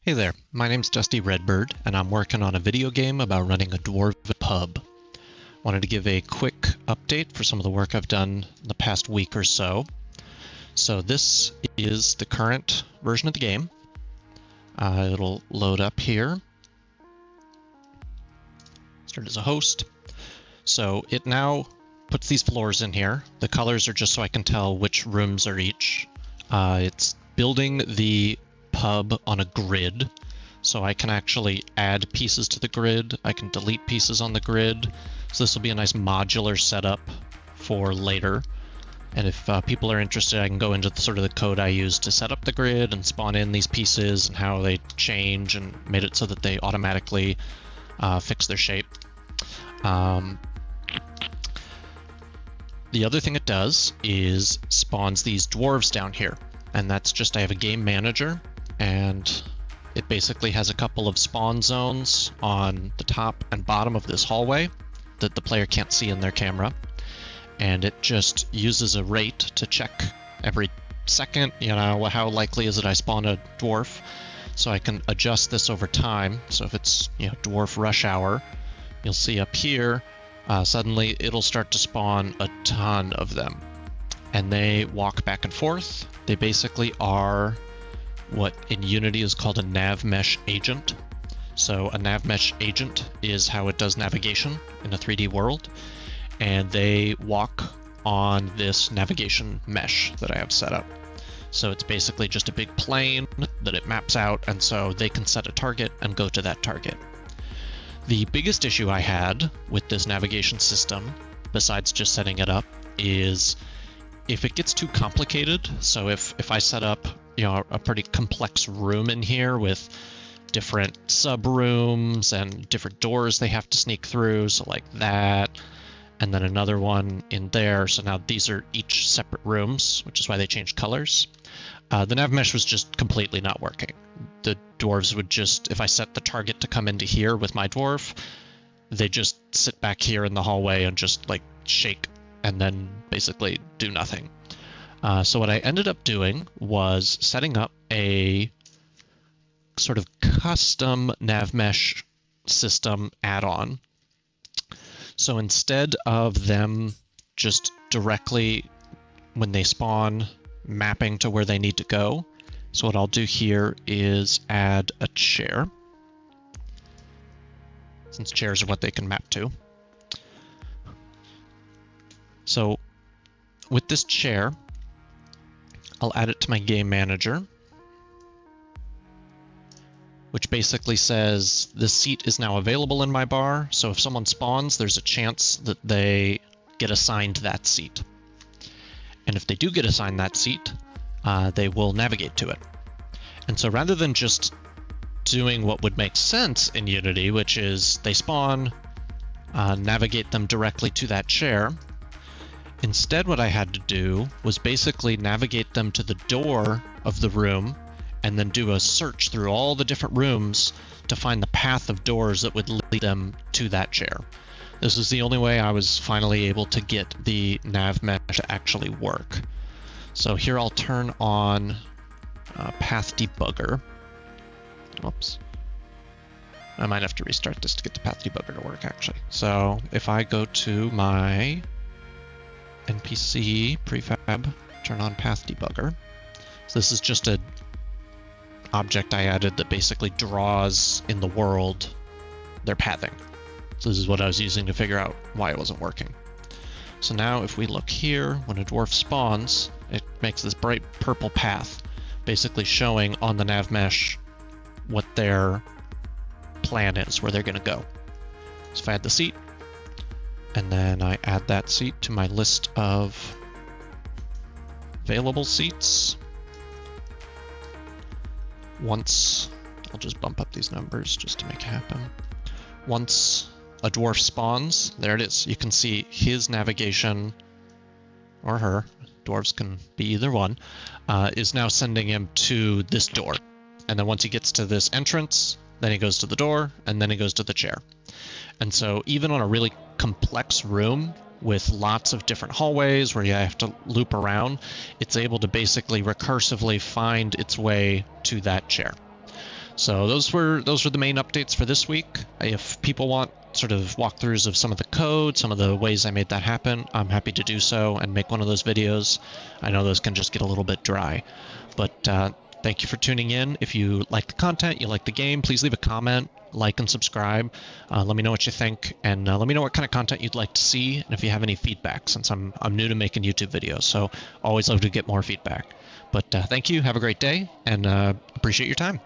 Hey there, my name's Dusty Redbird, and I'm working on a video game about running a dwarf pub. Wanted to give a quick update for some of the work I've done in the past week or so. So this is the current version of the game. It'll load up here. Start as a host. So it now puts these floors in here. The colors are just so I can tell which rooms are each. It's building the pub on a grid, so I can actually add pieces to the grid. I can delete pieces on the grid. So this will be a nice modular setup for later. And if people are interested, I can go into the code I use to set up the grid and spawn in these pieces and how they change, and made it so that they automatically fix their shape. The other thing it does is spawns these dwarves down here. And that's just, I have a game manager, and it basically has a couple of spawn zones on the top and bottom of this hallway that the player can't see in their camera. And it just uses a rate to check every second, how likely is it I spawn a dwarf. So I can adjust this over time. So if it's, dwarf rush hour, you'll see up here, suddenly it'll start to spawn a ton of them. And they walk back and forth. They basically are what in Unity is called a Navmesh agent. So a Navmesh agent is how it does navigation in a 3D world. And they walk on this navigation mesh that I have set up. So it's basically just a big plane that it maps out, and so they can set a target and go to that target. The biggest issue I had with this navigation system, besides just setting it up, is if it gets too complicated. So if I set up a pretty complex room in here with different sub-rooms and different doors they have to sneak through, so like that, and then another one in there. So now these are each separate rooms, which is why they changed colors. The Navmesh was just completely not working. The dwarves would just, if I set the target to come into here with my dwarf, they just sit back here in the hallway and just like shake and then basically do nothing. So what I ended up doing was setting up a sort of custom Navmesh system add-on. So instead of them just directly, when they spawn, mapping to where they need to go, so what I'll do here is add a chair, since chairs are what they can map to. So with this chair, I'll add it to my game manager, which basically says the seat is now available in my bar. So if someone spawns, there's a chance that they get assigned that seat. And if they do get assigned that seat, they will navigate to it. And so rather than just doing what would make sense in Unity, which is they spawn, navigate them directly to that chair, instead what I had to do was basically navigate them to the door of the room and then do a search through all the different rooms to find the path of doors that would lead them to that chair. This is the only way I was finally able to get the Navmesh to actually work. So here I'll turn on Path Debugger. Oops. I might have to restart this to get the Path Debugger to work, actually. So if I go to my NPC prefab, turn on Path Debugger. So this is just an object I added that basically draws in the world their pathing. So this is what I was using to figure out why it wasn't working. So now if we look here, when a dwarf spawns, it makes this bright purple path, basically showing on the Navmesh what their plan is, where they're going to go. So if I add the seat, and then I add that seat to my list of available seats. Once, I'll just bump up these numbers just to make it happen. Once a dwarf spawns, there it is. You can see his navigation, or her, dwarves can be either one, is now sending him to this door. And then once he gets to this entrance, then he goes to the door, and then he goes to the chair. And so even on a really complex room with lots of different hallways where you have to loop around, it's able to basically recursively find its way to that chair. So those were the main updates for this week. If people want sort of walkthroughs of some of the code, some of the ways I made that happen, I'm happy to do so and make one of those videos. I know those can just get a little bit dry, but thank you for tuning in. If you like the content, you like the game, please leave a comment, like and subscribe. Let me know what you think, and let me know what kind of content you'd like to see, and if you have any feedback, since I'm new to making YouTube videos, so always love to get more feedback. But thank you, have a great day, and appreciate your time.